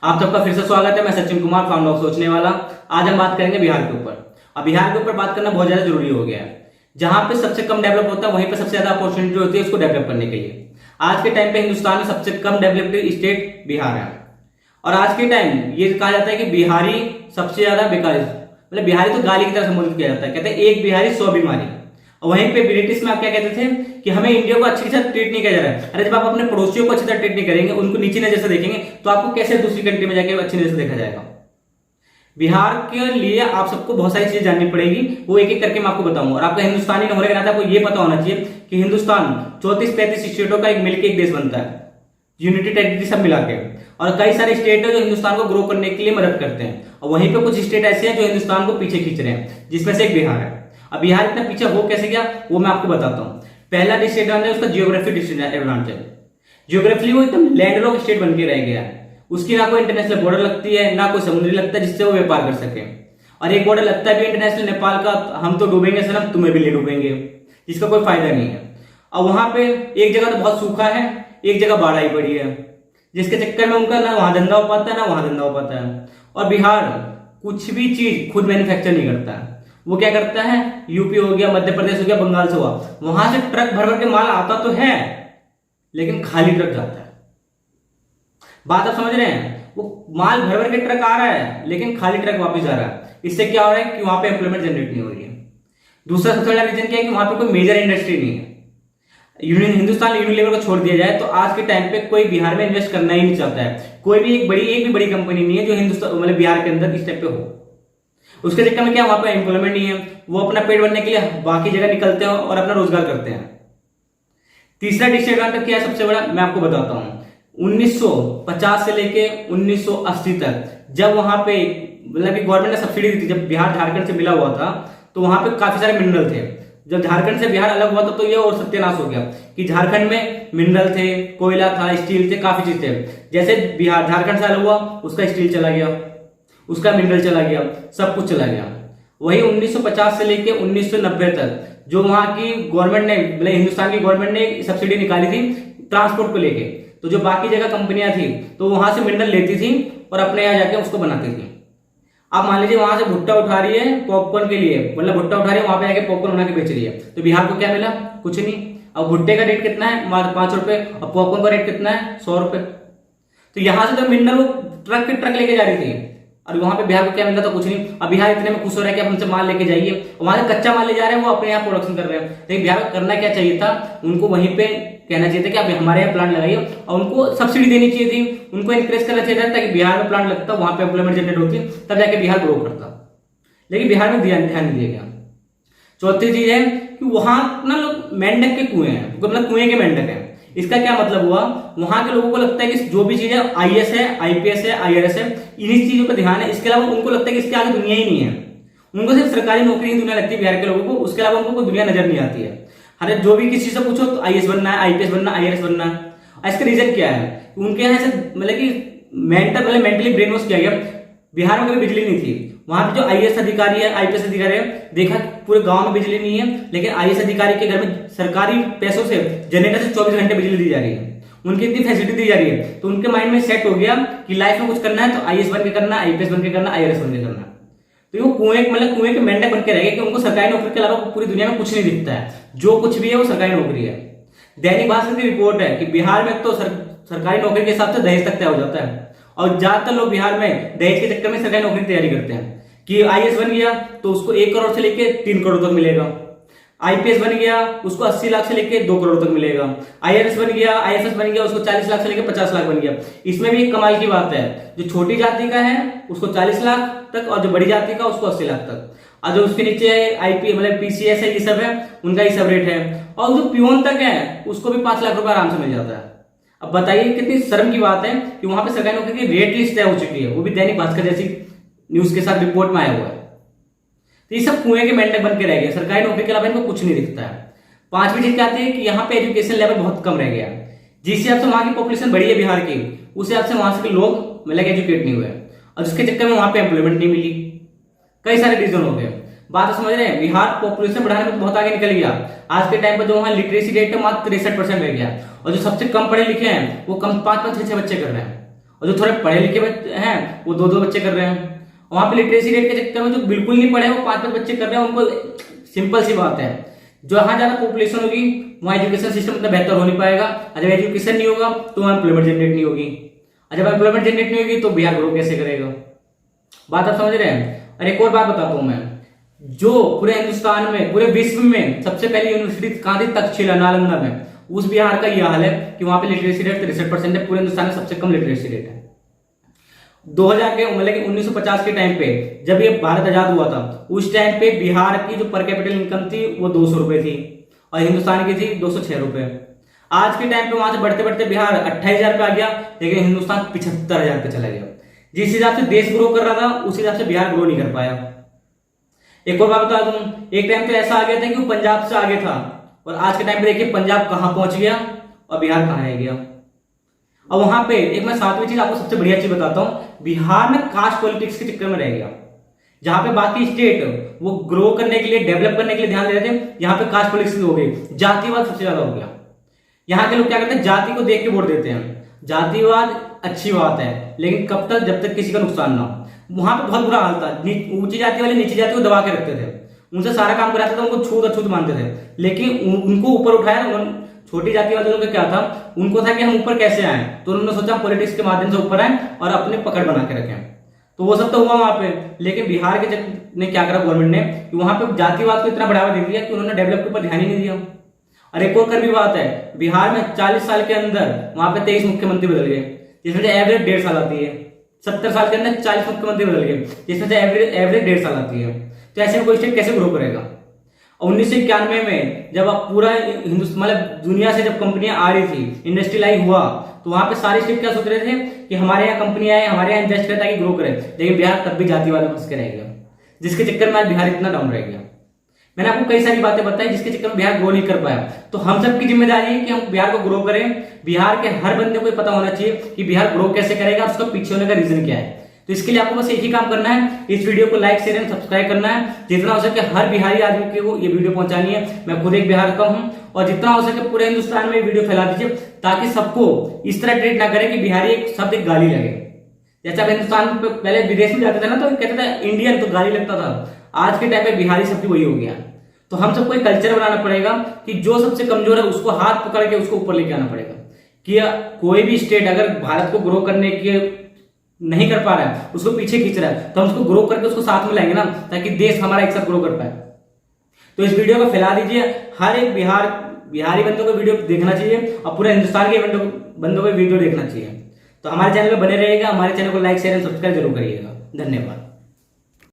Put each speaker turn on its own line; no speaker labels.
आप सबका फिर से स्वागत है। मैं सचिन कुमार, फाउंडर ऑफ सोचने वाला। आज हम बात करेंगे बिहार के ऊपर। अब बिहार के ऊपर बात करना बहुत ज्यादा जरूरी हो गया है। जहां पे सबसे कम डेवलप होता है वहीं पे सबसे ज्यादा अपॉर्चुनिटी होती है उसको डेवलप करने के लिए। आज के टाइम पे हिंदुस्तान में सबसे कम डेवलप्ड स्टेट बिहार है। और आज के टाइम ये कहा जाता है कि बिहारी सबसे ज्यादा बेकारी, मतलब बिहारी तो गाली की तरह संबोधित किया जाता है। कहते हैं एक बिहारी 100 बीमारी। और वहीं पे ब्रिटिश में आप क्या कहते थे कि हमें इंडिया को अच्छी तरह ट्रीट नहीं किया जा रहा है। अरे जब आप अपने पड़ोसियों को अच्छी तरह ट्रीट नहीं करेंगे, उनको नीची नजर से देखेंगे, तो आपको कैसे दूसरी कंट्री में जाके अच्छी नजर से देखा जाएगा। बिहार के लिए आप सबको बहुत सारी चीजें जाननी पड़ेगी, वो एक एक करके मैं आपको बताऊंगा। और आपका हिंदुस्तानी होने के नाते आपको ये पता होना चाहिए कि हिंदुस्तान 34-35 स्टेटों का एक मिलकर एक देश बनता है, यूनिटी टेरिटरी सब मिला के। और कई सारे स्टेट है जो हिंदुस्तान को ग्रो करने के लिए मदद करते हैं, और वहीं पे कुछ स्टेट ऐसे हैं जो हिंदुस्तान को पीछे खींच रहे हैं, जिसमें से एक बिहार है। अब बिहार इतना पीछे हो कैसे गया वो मैं आपको बताता हूं। पहला डिसएडवांटेज उसका जियोग्राफिक डिसएडवांटेज। जियोग्राफिकली वो एकदम लैंडलॉक स्टेट बन के रह गया है। उसकी ना कोई इंटरनेशनल बॉर्डर लगती है, ना कोई समुद्री लगता है जिससे वो व्यापार कर सके। और एक बॉर्डर लगता है भी इंटरनेशनल नेपाल का, हम तो डूबेंगे सनम, तुम्हें भी ले डूबेंगे, जिसका कोई फायदा नहीं है। और वहां पे एक जगह तो बहुत सूखा है, एक जगह बाढ़ आई पड़ी है, जिसके चक्कर में उनका ना वहां धंधा हो पाता है ना वहां धंधा हो पाता है। और बिहार कुछ भी चीज खुद मैन्युफैक्चर नहीं करता है। वो क्या करता है, यूपी हो गया, मध्य प्रदेश हो गया, बंगाल से हुआ, वहां से ट्रक भर भर के माल आता तो है, लेकिन खाली ट्रक जाता है। बात आप समझ रहे हैं? वो माल भर भर के ट्रक आ रहा है, लेकिन खाली ट्रक वापस आ रहा है। इससे क्या हो रहा है कि वहां पे एम्प्लॉयमेंट जनरेट नहीं हो रही है। दूसरा सबसे बड़ा रीजन क्या है कि वहां पे कोई मेजर इंडस्ट्री नहीं है। हिंदुस्तान यूनिलीवर को छोड़ दिया जाए तो आज के टाइम पे कोई बिहार में इन्वेस्ट करना ही नहीं चाहता है। कोई भी एक भी बड़ी कंपनी नहीं है जो हिंदुस्तान मतलब बिहार के अंदर इस टाइप पे हो। उसके चक्कर में क्या वहां पे एम्प्लॉयमेंट नहीं है, वो अपना पेट भरने के लिए बाकी जगह निकलते हैं और अपना रोजगार करते हैं। तीसरा डिसएडवांटेज क्या है सबसे बड़ा, मैं आपको बताता हूं। 1950 से लेके 1980 तक जब वहां पे मतलब गवर्नमेंट ने सब्सिडी दी थी, जब बिहार झारखंड से मिला हुआ था, तो वहां पे काफी सारे मिनरल थे। जब झारखंड से बिहार अलग हुआ था तो ये और सत्यानाश हो गया कि झारखंड में मिनरल थे, कोयला था, स्टील थे, काफी चीज थे। जैसे बिहार झारखंड से अलग हुआ, उसका स्टील चला गया, उसका मिनरल चला गया, सब कुछ चला गया। वही 1950 से लेके 1990 तक जो वहां की गवर्नमेंट ने मतलब हिंदुस्तान की गवर्नमेंट ने सब्सिडी निकाली थी ट्रांसपोर्ट को लेके, तो जो बाकी जगह कंपनियां थी तो वहां से मिनरल लेती थी और अपने यहाँ जाके उसको बनाती थी। आप मान लीजिए वहां से भुट्टा उठा रही है पॉपकॉर्न के लिए, मतलब भुट्टा उठा रही है, वहां पे जाके पॉपकॉर्न बना के बेच रही है, तो बिहार को क्या मिला? कुछ नहीं। अब भुट्टे का रेट कितना है? मात्र 5 रुपए। और पॉपकॉर्न का रेट कितना है? 100 रुपए। तो यहां से तो मिनरल वो ट्रक पे ट्रक लेके जा रही थी, और वहां पे बिहार को क्या मिल रहा था? कुछ नहीं। अब बिहार इतने में खुश हो रहा है कि आप हमसे माल लेके जाइए, वहां से कच्चा माल ले जा रहे हैं, वो अपने यहाँ प्रोडक्शन कर रहे हैं। लेकिन बिहार को करना क्या चाहिए था? उनको वहीं पे कहना चाहिए था कि आप हमारे यहाँ प्लांट लगाइए, और उनको सब्सिडी देनी चाहिए थी, उनको इंकरेज करना चाहिए था ताकि बिहार में प्लांट लगता, वहां पे एम्प्लॉयमेंट जनरेट होती, तब जाके बिहार ग्रो करता। लेकिन बिहार में ध्यान नहीं दिया गया। चौथी चीज है कि वहां ना लोग मेंढक के कुएं हैं, मतलब कुएं के मेंढक हैं। इसका क्या मतलब हुआ? वहां के लोगों को लगता है कि जो भी चीजें आईएएस है, आईपीएस है, आईआरएस है, इन्हीं चीजों पर ध्यान है। इसके अलावा उनको लगता है कि इसके आगे दुनिया ही नहीं है। उनको सिर्फ सरकारी नौकरी ही दुनिया लगती है बिहार के लोगों को, उसके अलावा उनको कोई दुनिया नजर नहीं आती है। अरे जो भी किसी से पूछो तो आईएएस बनना है, आईपीएस बनना, आईआरएस बनना है। इसका रीजन क्या है? उनके यहाँ से मतलब कि मेंटली ब्रेन वॉश किया गया। बिहार में कभी बिजली नहीं थी, वहां पे जो आईएएस अधिकारी है, आईपीएस अधिकारी है, देखा पूरे गांव में बिजली नहीं है, लेकिन आईएएस अधिकारी के घर में सरकारी पैसों से जनरेटर से 24 घंटे बिजली दी जा रही है, उनकी इतनी फैसिलिटी दी जा रही है। तो उनके माइंड में सेट हो गया कि लाइफ में कुछ करना है तो आईएएस बन के करना, आईपीएस बन के करना, आईआरएस बन के करना। तो वो कुएं के मेंढक बन के रह गए कि उनको सरकारी नौकरी के अलावा पूरी दुनिया में कुछ नहीं दिखता है, जो कुछ भी है वो सरकारी नौकरी है। दैनिक भास्कर की रिपोर्ट है कि बिहार में तो सरकारी नौकरी के हिसाब से दहेज तक तय हो जाता है, और ज्यादातर लोग बिहार में दहेज के चक्कर में सरकारी नौकरी की तैयारी करते हैं कि आईएएस बन गया तो उसको 1 करोड़ से लेके 3 करोड़ तक मिलेगा, आईपीएस बन गया उसको 80 लाख से लेके 2 करोड़ तक मिलेगा, आईआरएस बन गया, आईएफएस बन गया उसको 40 लाख से लेके 50 लाख बन गया। इसमें भी एक कमाल की बात है, जो छोटी जाति का है उसको 40 लाख तक, और जो बड़ी जाति का उसको 80 लाख तक, और जो उसके नीचे आईपी मतलब पीसीएस है, ये सब है, उनका ये सब रेट है। और जो पियोन तक है उसको भी 5 लाख रुपए आराम से मिल जाता है। अब बताइए कितनी शर्म की बात है कि वहां पे सरकारी नौकरी की रेट लिस्ट तय हो चुकी है, वो भी दैनिक भास्कर जैसी न्यूज के साथ रिपोर्ट में आया हुआ है। तो ये सब कुएं के मेंढक बन के रह गए, सरकारी नौकरी के अलावा इनको कुछ नहीं दिखता है। पांचवी चीज क्या आती है कि यहाँ पे एजुकेशन लेवल बहुत कम रह गया। जिस हिसाब से वहां की पॉपुलेशन बढ़ी है बिहार की, उस हिसाब से वहां से लोग मतलब एजुकेट नहीं हुए, और जिसके चक्कर में वहां पे एम्प्लॉयमेंट नहीं मिली। कई सारे रीजन हो गए। बात समझ रहे हैं? बिहार पॉपुलेशन बढ़ाने में तो बहुत आगे निकल गया। आज के टाइम पर जो वहां लिटरेसी रेट है मात्र 63% रह गया, और जो सबसे कम पढ़े लिखे हैं वो कम 5-5, 6-6 बच्चे कर रहे हैं। और जो थोड़े पढ़े लिखे हैं वो 2-2 बच्चे कर रहे हैं। वहां पे लिटरेसी रेट के चक्कर में जो बिल्कुल नहीं पढ़े वो 5-5 बच्चे कर रहे हैं। उनको सिंपल सी बात है, जहां ज्यादा पॉपुलेशन होगी वहां एजुकेशन सिस्टम उतना बेहतर हो नहीं पाएगा। और जब एजुकेशन नहीं होगा तो वहां एम्प्लॉयमेंट जनरेट नहीं होगी, और जब एम्प्लॉयमेंट जनरेट नहीं होगी तो बिहार ग्रो कैसे करेगा? बात आप समझ रहे हैं। और एक और बात बताता हूं मैं, जो पूरे हिंदुस्तान में, पूरे विश्व में सबसे पहली यूनिवर्सिटी कहां थी? तक्षशिला, नालंदा में। उस बिहार का यह हाल है कि वहां पे लिटरेसी रेट 63% है। पूरे हिंदुस्तान में सबसे कम लिटरेसी रेट है। 2000 के मतलब कि 1950 के टाइम पे जब ये भारत आजाद हुआ था, उस टाइम पे बिहार की जो पर कैपिटल इनकम थी वो 200 रुपए थी और हिंदुस्तान की थी 206 रुपए। आज के टाइम पे वहां से बढ़ते बढ़ते बिहार 28,000 पे आ गया, लेकिन हिंदुस्तान 75,000 पे चला गया। जिस हिसाब से देश ग्रो कर रहा था उस हिसाब से बिहार ग्रो नहीं कर पाया। एक और बात बता दूं, एक टाइम तो ऐसा आ गया था कि वो पंजाब से आगे था, और आज के टाइम पे देखिए पंजाब कहां पहुंच गया और बिहार कहां रह गया। और वहां पे एक मैं 7वीं चीज आपको सबसे बढ़िया चीज बताता हूं, बिहार में कास्ट पॉलिटिक्स के चक्कर में रह गया। जहां पे बाकी स्टेट वो ग्रो करने के लिए, डेवलप करने के लिए ध्यान दे रहे थे, यहाँ पे कास्ट पॉलिटिक्स हो गई, जातिवाद सबसे ज्यादा हो गया। यहाँ के लोग क्या करते हैं? जाति को देख के वोट देते हैं। जातिवाद अच्छी बात है, लेकिन कब तक? जब तक किसी का नुकसान ना हो। वहां पे बहुत बुरा हाल था, ऊंची जाति वाले नीची जाति को दबा के रखते थे, उनसे सारा काम कराते थे, उनको छूत अछूत मानते थे। लेकिन उनको ऊपर उठाया, छोटी जाति वाले लोगों का क्या था? उनको था कि हम ऊपर कैसे आए, तो उन्होंने सोचा पॉलिटिक्स के माध्यम से ऊपर आए और अपने पकड़ बना के रखें। तो वो सब तो हुआ वहां पे, लेकिन बिहार के ने क्या करा गवर्नमेंट ने कि वहां पे जातिवाद को इतना बढ़ावा दे दिया कि उन्होंने डेवलप के ऊपर ध्यान ही नहीं दिया। और एक और भी बात है, बिहार में 40 साल के अंदर वहां पे 23 मुख्यमंत्री बदल गए, जिसमें से एवरेज 1.5 साल आती है। 70 साल के अंदर 40 मुख्यमंत्री बदल गए, जिसमें से एवरेज 1.5 साल आती है। तो ऐसे में कोई स्टेट कैसे ग्रो करेगा? 1991 में जब आप पूरा हिंदुस्तान मतलब दुनिया से जब कंपनियां आ रही थी, इंडस्ट्रियलाइज हुआ, तो वहां पे सारे स्टेट क्या सोच रहे थे कि हमारे यहाँ कंपनियां आए, हमारे यहाँ इन्वेस्ट करें ताकि ग्रो करें। लेकिन बिहार तब भी जाति वाले फंस के रह गया, जिसके चक्कर में आज बिहार इतना डाउन रह गया। मैंने आपको कई सारी बातें बताई जिसके चक्कर में बिहार ग्रो नहीं कर पाया। तो हम सबकी जिम्मेदारी है कि हम बिहार को ग्रो करें। बिहार के हर बंदे को पता होना चाहिए कि बिहार ग्रो कैसे करेगा, उसका पीछे होने का रीजन क्या है। तो इसके लिए आपको बस एक ही काम करना है, इस वीडियो को लाइक शेयर एंड सब्सक्राइब करना है। जितना हो सके हर बिहारी आदमी को ये वीडियो पहुंचानी है। मैं खुद एक बिहार का हूं, और जितना हो सके पूरे हिंदुस्तान में वीडियो फैला दीजिए, ताकि सबको इस तरह ट्रीट ना करें कि बिहारी एक शब्द एक गाली लगे। जैसे आप हिंदुस्तान में पहले विदेश में जाते थे ना, तो कहते थे इंडियन, तो गाली लगता था। आज के टाइम पे बिहारी शब्द वही हो गया। तो हम सबको एक कल्चर बनाना पड़ेगा कि जो सबसे कमजोर है उसको हाथ पकड़ के उसको ऊपर लेके आना पड़ेगा। कि कोई भी स्टेट अगर भारत को ग्रो करने के नहीं कर पा रहा है, उसको पीछे खींच रहा है, तो हम उसको ग्रो करके उसको साथ में लाएंगे ना, ताकि देश हमारा एक साथ ग्रो कर पाए। तो इस वीडियो को फैला दीजिए, हर एक बिहारी बंदों को वीडियो देखना चाहिए और पूरे हिंदुस्तान के बंदों को वीडियो देखना चाहिए। तो हमारे चैनल पे बने रहिएगा, हमारे चैनल को लाइक शेयर एंड सब्सक्राइब जरूर करिएगा। धन्यवाद।